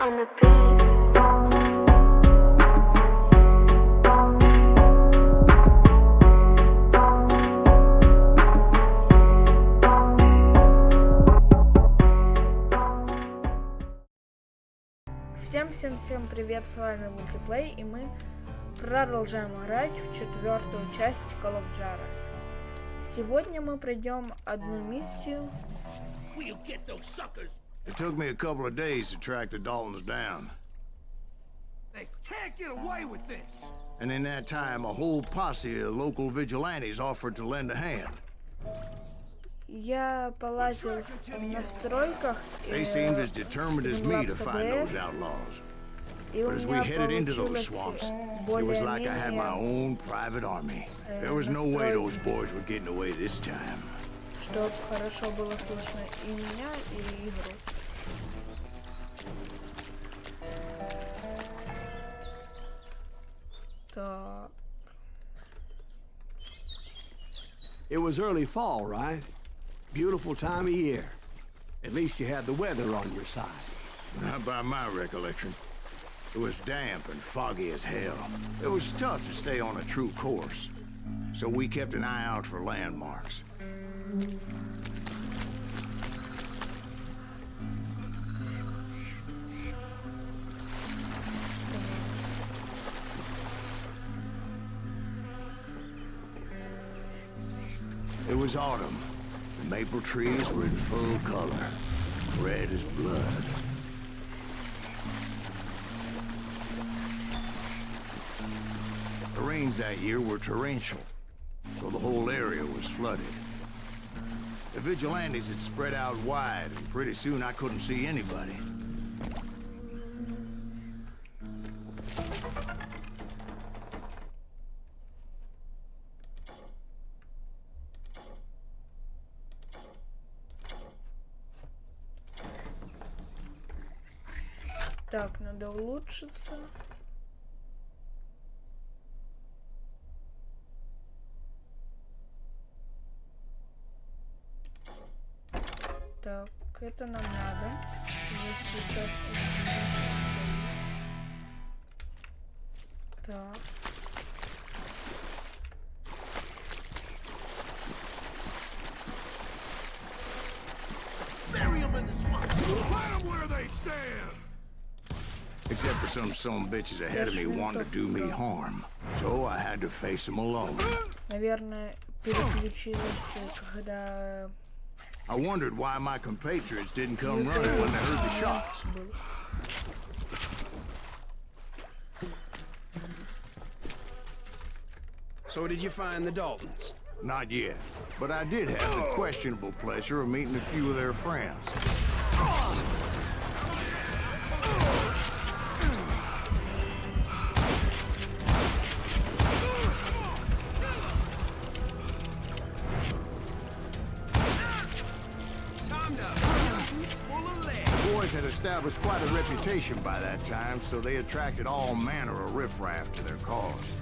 on the beat. Всем привет, с вами Мультиплей, и мы продолжаем играть в четвертую часть Call of Juarez. Сегодня мы пройдем одну миссию. It took me a couple of days to track the Daltons down. They can't get away with this! And in that time, a whole posse of local vigilantes offered to lend a hand. Я полазил в настройках They seemed as determined as me to find those outlaws. But as we headed into those swamps, it was like I had my own private army. There was no way those boys were getting away this time. Чтоб хорошо было слышно и меня, и игру. Так. It was early fall, right? Beautiful time of year. At least you had the weather on your side. Not by my recollection. It was damp and foggy as hell. It was tough to stay on a true course. So we kept an eye out for landmarks. It was autumn. The maple trees were in full color, red as blood. The rains that year were torrential, so the whole area was flooded. The vigilantes had spread out wide, and pretty soon I couldn't see anybody. Так, надо улучшиться. Так, это нам надо. Защита. Так. Bury them in the swamp! Plant them where they stand! Except for some bitches ahead of me wanting to do me harm. So I had to face them alone. Наверное, переключилась, когда... I wondered why my compatriots didn't come running when they heard the shots. So did you find the Daltons? Not yet, but I did have the questionable pleasure of meeting a few of their friends. The boys had established quite a reputation by that time, so they attracted all manner of riffraff to their cause.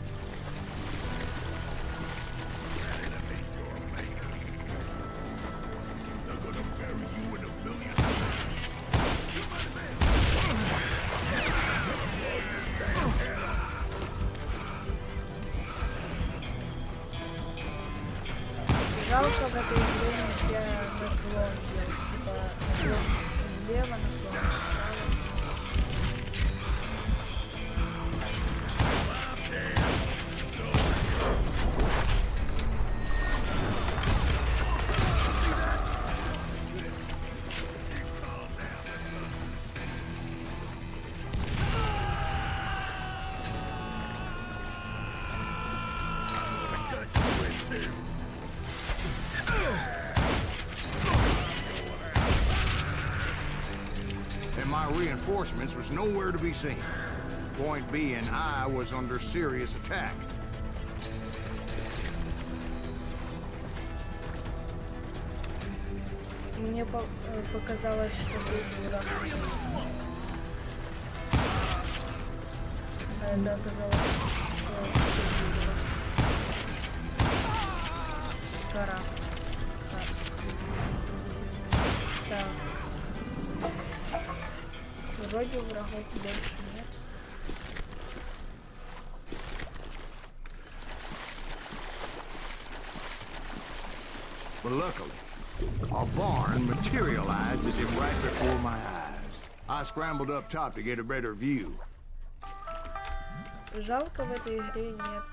Жалко, в этой игре нельзя наклон делать, типа наклон влево, наклон вправо. My reinforcements was nowhere to be seen. Point being, I was under serious attack. Мне показалось, что будет враг. А это оказалось, что гора. Так. Вроде врагов больше нет. But luckily, a barn materialized as if right before my eyes. I scrambled up top to get a better view. Жалко, в этой игре нет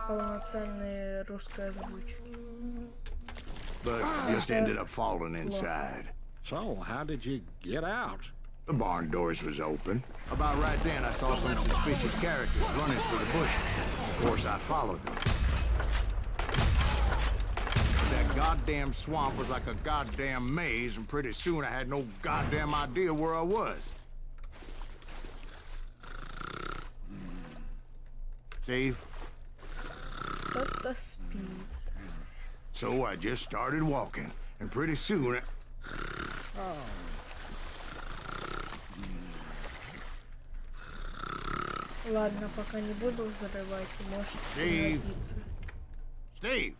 полноценной русской озвучки. But just ended up falling inside. So, how did you get out? The barn doors was open. About right then, I saw some suspicious characters running through the bushes. Of course, I followed them. That goddamn swamp was like a goddamn maze, and pretty soon I had no goddamn idea where I was. Steve? What the speed? So I just started walking, and pretty soon... Ладно, пока не буду взрывать, может пригодиться. Steve!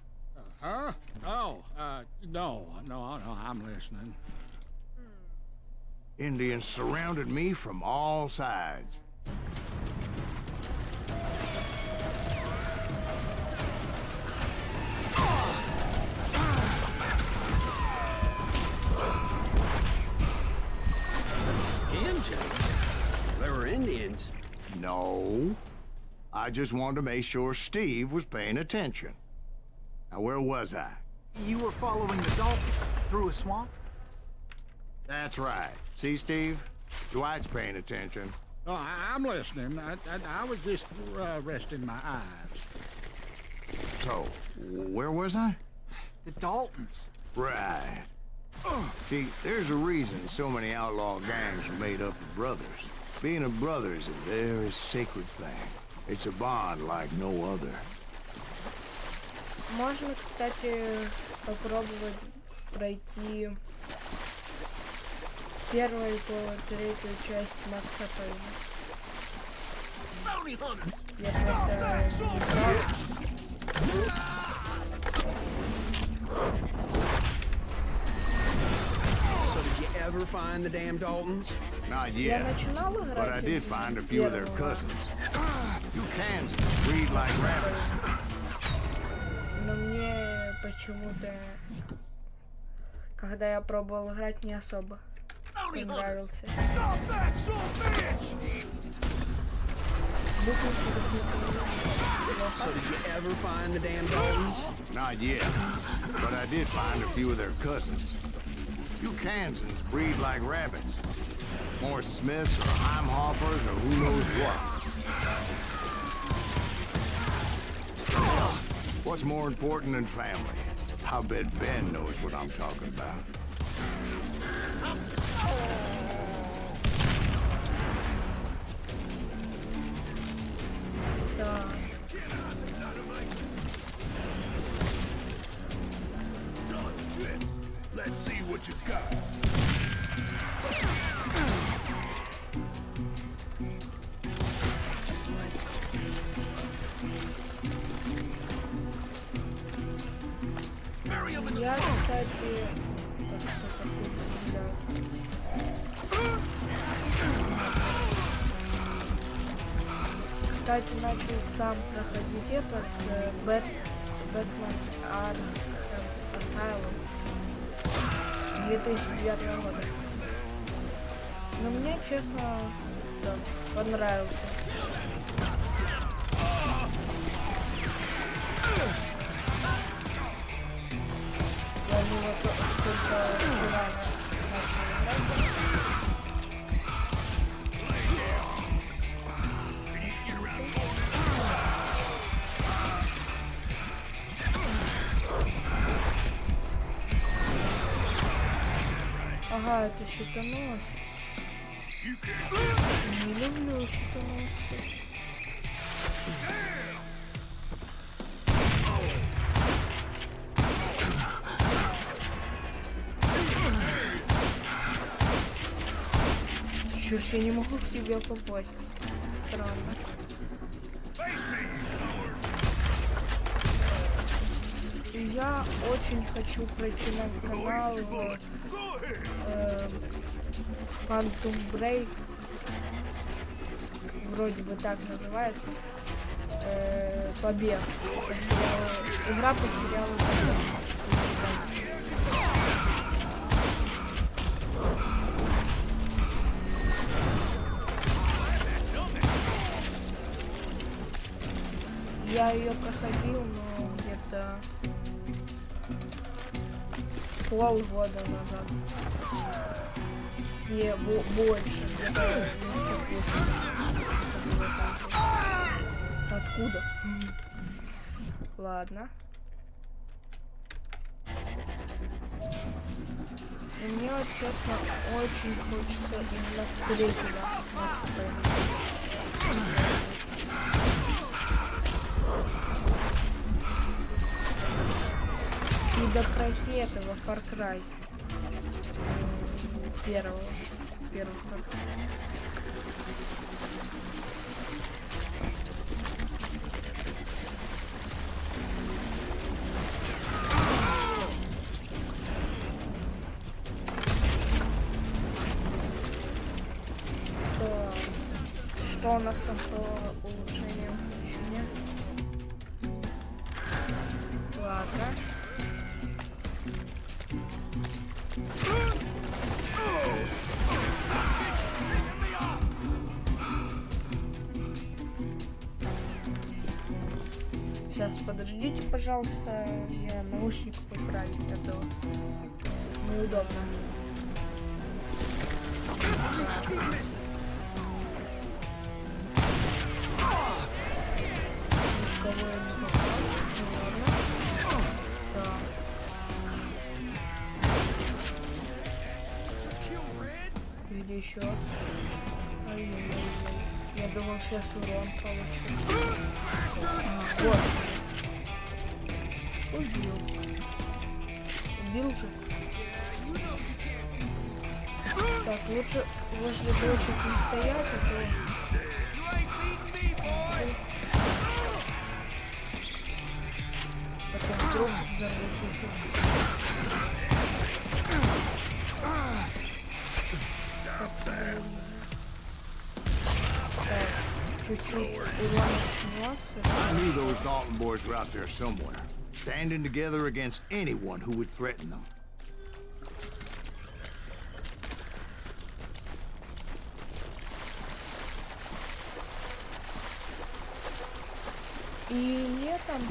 Huh? Oh, no, I'm listening. Indians surrounded me from all sides. There were Indians? No. I just wanted to make sure Steve was paying attention. Now, where was I? You were following the Daltons through a swamp? That's right. See, Steve? Dwight's paying attention. Oh, I'm listening. I was just resting my eyes. So, where was I? The Daltons. Right. See, there's a reason so many outlaw gangs are made up of brothers. Being a brother is a very sacred thing. It's a bond like no other. Можно, кстати, попробовать пройти с первой по третью часть Макса Пейна. Если So did you ever find the damn Daltons? Not Я yet, начинал but I играть did find a few of their первого. cousins. You Kansans breed like rabbits. Но мне почему-то, когда я пробовал играть, не особо понравился. So did you ever find the damn Daltons? Not yet, but I did find a few of their cousins. You Kansans breed like rabbits. More Smiths or Heimhoffers or who knows what. What's more important than family? I bet Ben knows what I'm talking about. Да. Let's see what you got. Я, кстати, как-то тут стреляю. Кстати, начал сам проходить этот Бэтмен Asylum 2009 года. Но мне, честно, да, понравился. Я в него только вчера начал играть. Ага, это щитоносец. Не люблю щитоносцев. Чё ж я не могу в тебя попасть? Странно. Я очень хочу пройти на канал Quantum Break. Вроде бы так называется. Побег. Игра по сериалу «Побег». Я ее проходил, но где-то полгода назад. Не, больше. Где-то месяцев 8. Откуда? Ладно. И мне, вот, честно, очень хочется именно в третьего Макса Пейна. И допройти этого Far Cry. Первого Far Cry. Что у нас там по улучшениям еще нет? Ладно. Сейчас подождите, пожалуйста, я наушник поправить, а то неудобно. Никого я не попал. Ладно. Так. Где еще? Ай-яй-яй. Я думал, сейчас урон получу. Вот. Убил. Убил же. Так, лучше возле бочек не стоять, а то... Потом вдруг взорвется еще. Так, чуть-чуть урона снес. I knew those Dalton boys were out there somewhere, standing together against anyone who would threaten them.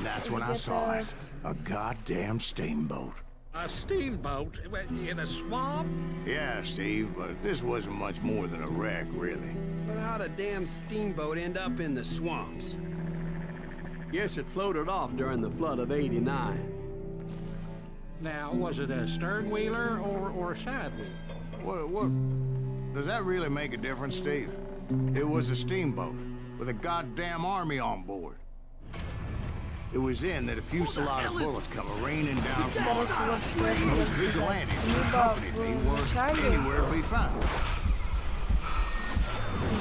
That's when I saw it. A goddamn steamboat. A steamboat in a swamp? Yeah, Steve, but this wasn't much more than a wreck, really. But how'd a damn steamboat end up in the swamps? Guess it floated off during the flood of '89. Now, was it a stern wheeler or a side wheel? What? Does that really make a difference, Steve? It was a steamboat with a goddamn army on board. It was in that a fusillade of bullets come raining down from the sky. Those vigilantes who accompanied me weren't anywhere to be found.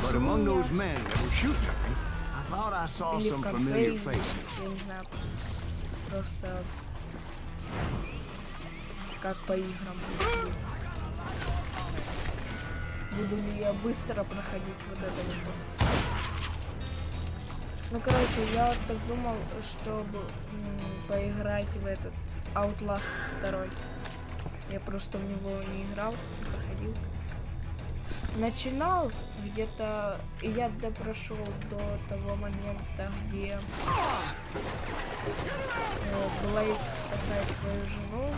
But among those men that were shooting at me, I thought I saw some familiar faces. Просто как по играм. Буду ли я быстро проходить вот это вопрос? Ну, короче, я вот так думал, чтобы поиграть в этот Outlast 2. Я просто в него не играл, не проходил. Начинал где-то, и я допрошел до того момента, где Блейк спасает свою жену.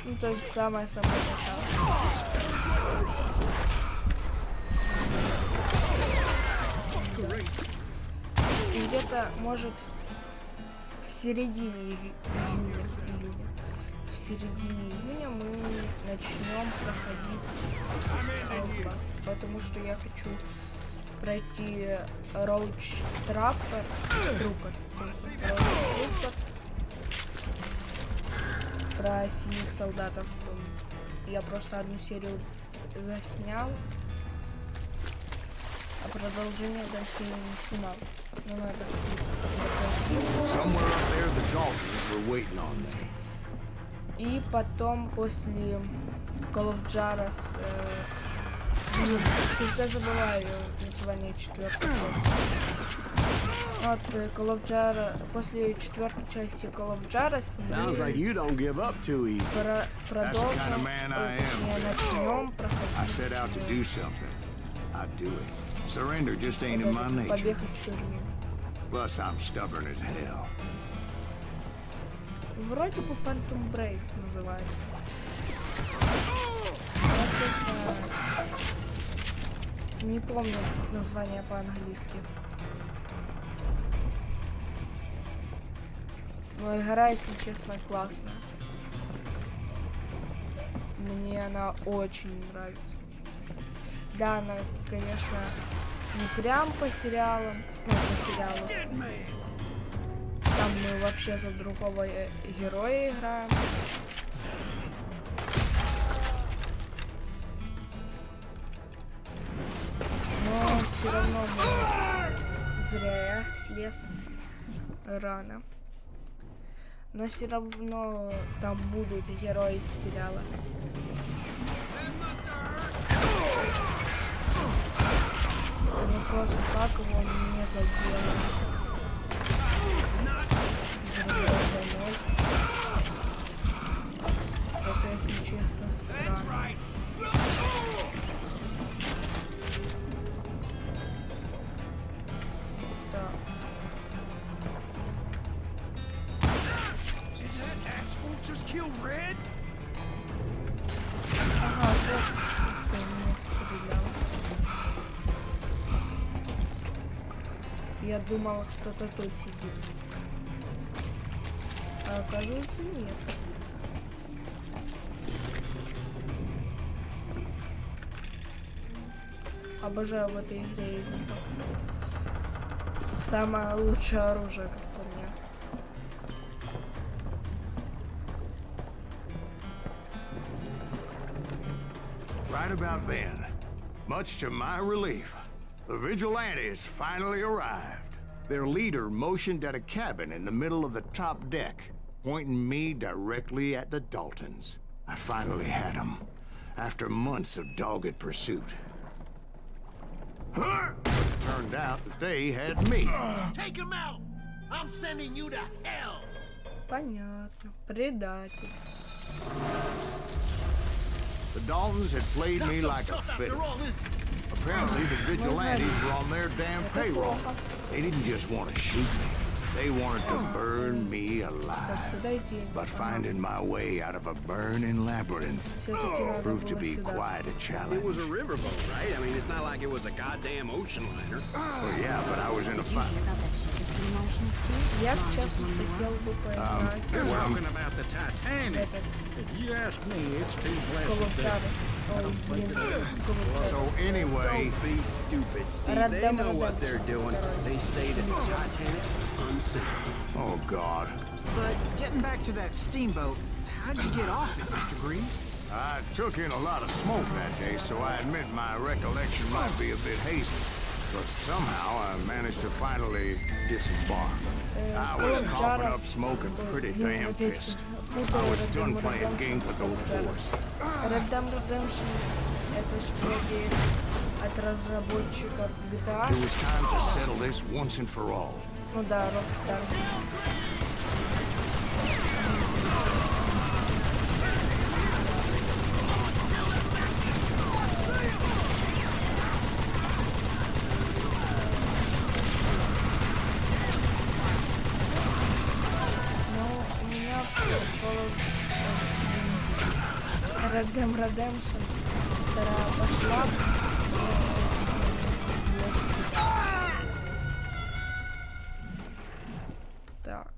Ну, то есть самое-самое начало. И где-то, может, в середине июня, в середине июня мы начнем проходить Outlast, потому что я хочу пройти Роуч Траппер, про синих солдатов. Я просто одну серию заснял, а продолжение дальше я не снимал. Ну, надо. Somewhere up there, the Daltons were waiting on me. И потом после Call of Juarez всегда забываю название четвертой части. Вот Call of Juarez, после четвертой части Call of Juarez продолжим, начнем проходить побег из тюрьмы. Вроде бы Quantum Break называется. Я, честно, не помню название по-английски. Но игра, если честно, классная. Мне она очень нравится. Да, она, конечно, не прям по сериалам, но по сериалу. Там мы вообще за другого героя играем. Но все равно зря я слез рано. Но все равно там будут герои из сериала. Вопрос, как его не заделать. Это, если честно, странно. Так. Ага, вот кто меня стрелял. Я думала, кто-то тут сидит. А оказывается, нет. Обожаю в этой игре ивентов. Самое лучшее оружие, как по мне. Right about then, much to my relief, the vigilantes finally arrived. Their leader motioned at a cabin in the middle of the top deck, pointing me directly at the Daltons. I finally had them, after months of dogged pursuit. It turned out that they had me. Take him out! I'm sending you to hell! Понятно. Предатель. The Daltons had played me like a fiddle. Apparently, the vigilantes were on their damn payroll. They didn't just want to shoot me. They wanted to burn me alive. But finding my way out of a burning labyrinth proved to be quite a challenge. It was a riverboat, right? I mean, it's not like it was a goddamn ocean liner. Well, yeah, but I was in a fight. Я, честно, хотел бы поиграть. You're talking about the Titanic. If you ask me, it's too Call of blessed. So anyway, Don't be stupid, Steve. They know what they're doing. They say that the Titanic was unsinkable. oh God. But getting back to that steamboat, how'd you get off it, Mr. Greaves? I took in a lot of smoke that day, so I admit my recollection might be a bit hazy. But somehow I managed to finally disembark. I was coughing up smoke and pretty damn pissed. I was done playing games with those boys. Red Dead Redemption — это ж вроде от разработчиков GTA. It was time to settle this once and for all. Ну да, Rockstar. Red Dead Redemption вторая пошла. Так.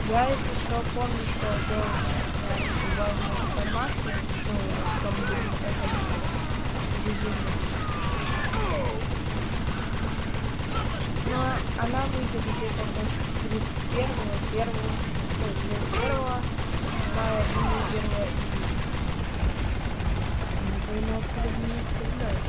Я, если что, помню, что должен снять важную информацию, чтобы это видео. Но она выйдет где-то 31 мая, 1 июля. Не пойму, откуда меня стреляют.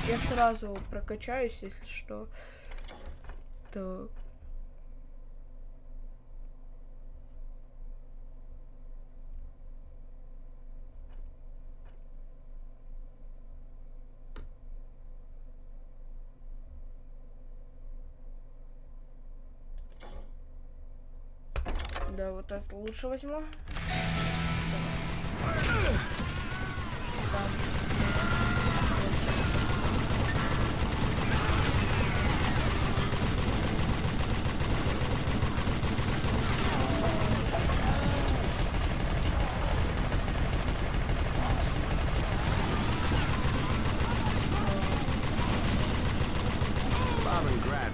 я сразу прокачаюсь, если что. Так. Да, вот это лучше возьму. Там.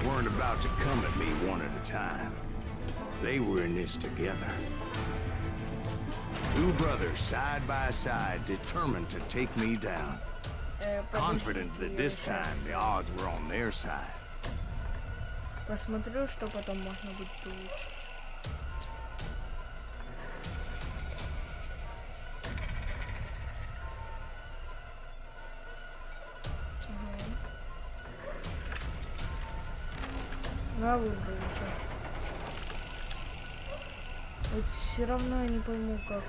Weren't about to come at me one at a time. They were in this together. Two brothers side by side, determined to take me down. Confident that this time the odds were on their side. Посмотрю, что потом можно будет улучшить. Я выбрал уже. Вот все равно я не пойму, как.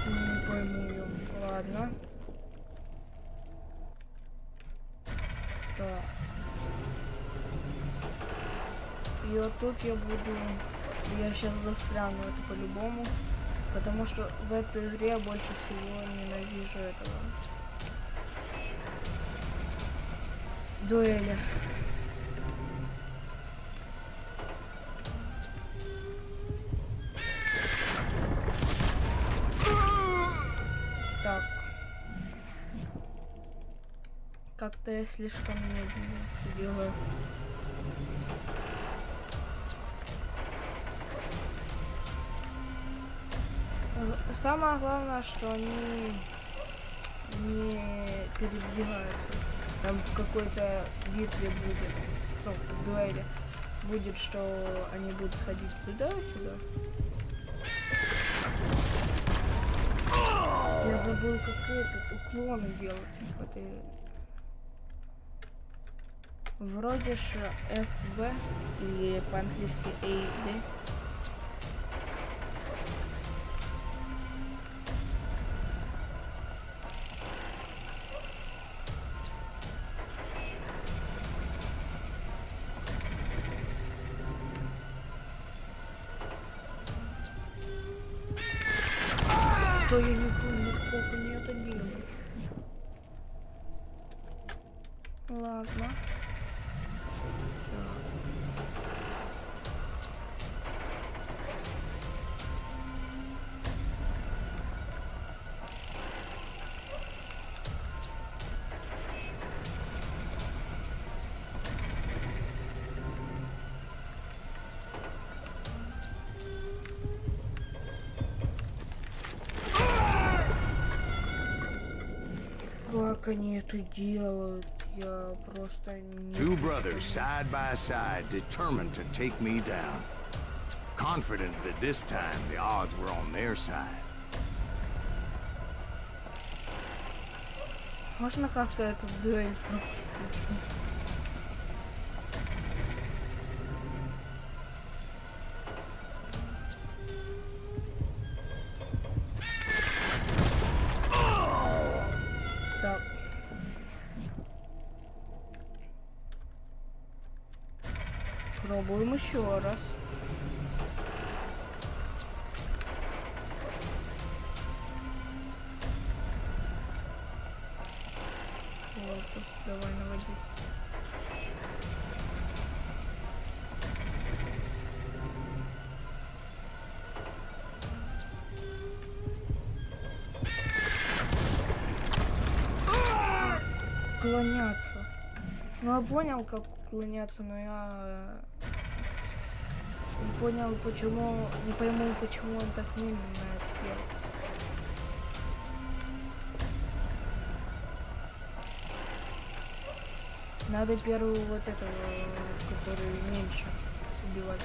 Не пойму ее. Ладно. Так. И вот тут я сейчас застряну это по-любому, потому что в этой игре я больше всего ненавижу этого. Дуэли. Так. Как-то я слишком медленно все делаю. Самое главное, что они не передвигаются. Там в какой-то битве будет, ну, в дуэли будет, что они будут ходить туда-сюда. Я забыл, как этот уклоны делать. Вот и... Вроде же FB или по-английски AD. То я не помню, как они это делают. Ладно. Как они это делают? Я просто не... Two brothers side by side, determined to take me down. Confident that this time the odds were on their side. Можно как-то эту дуэль пропустить? Так. Пробуем еще раз. Фокус, давай наводись. Уклоняться. Ну я понял, как уклоняться, но я не понял, почему, не пойму, почему он так медленно это делает. Надо первую вот этого, который меньше убивать.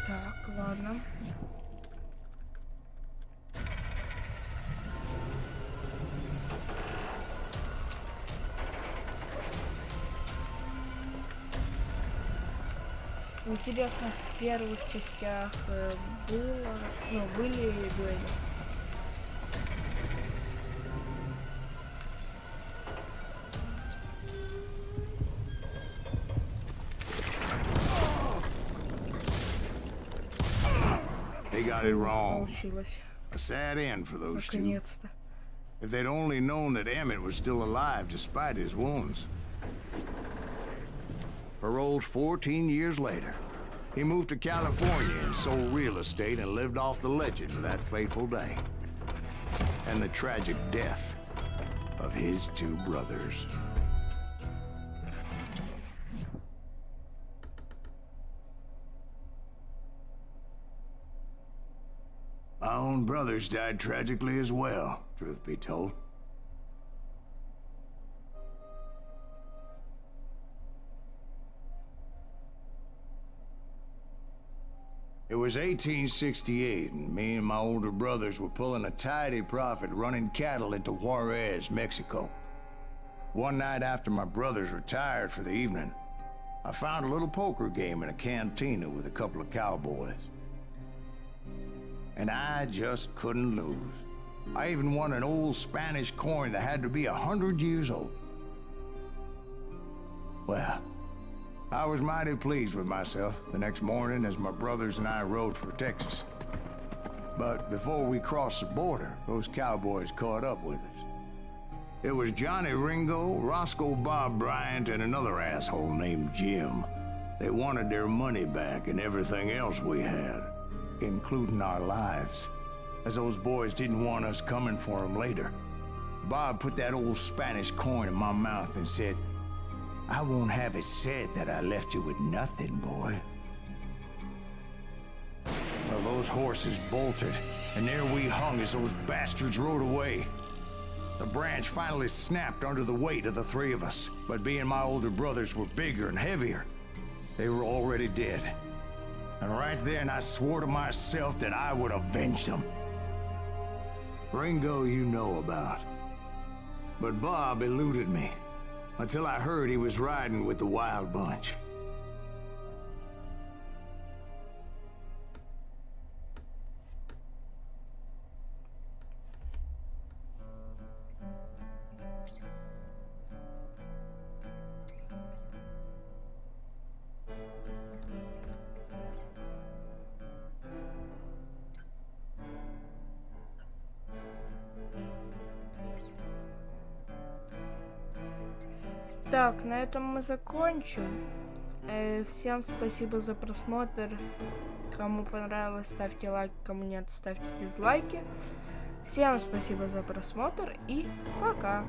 Так, ладно. Интересно, в первых частях были дуэли. They got it wrong. Получилось. A sad end for those two. Наконец-то. If they'd only known that Emmett was still alive despite his wounds. Paroled 14 years later. He moved to California and sold real estate and lived off the legend of that fateful day. And the tragic death of his two brothers. My own brothers died tragically as well, truth be told. It was 1868, and me and my older brothers were pulling a tidy profit running cattle into Juarez, Mexico. One night after my brothers retired for the evening, I found a little poker game in a cantina with a couple of cowboys. And I just couldn't lose. I even won an old Spanish coin that had to be 100 years old. Well, I was mighty pleased with myself the next morning as my brothers and I rode for Texas. But before we crossed the border, those cowboys caught up with us. It was Johnny Ringo, Roscoe Bob Bryant, and another asshole named Jim. They wanted their money back and everything else we had, including our lives, as those boys didn't want us coming for them later. Bob put that old Spanish coin in my mouth and said, "I won't have it said that I left you with nothing, boy." Well, those horses bolted, and there we hung as those bastards rode away. The branch finally snapped under the weight of the three of us, but being my older brothers were bigger and heavier, they were already dead. And right then I swore to myself that I would avenge them. Ringo you know about. But Bob eluded me, until I heard he was riding with the Wild Bunch. Так, на этом мы закончим. Всем спасибо за просмотр. Кому понравилось, ставьте лайк, кому нет, ставьте дизлайки. Всем спасибо за просмотр и пока.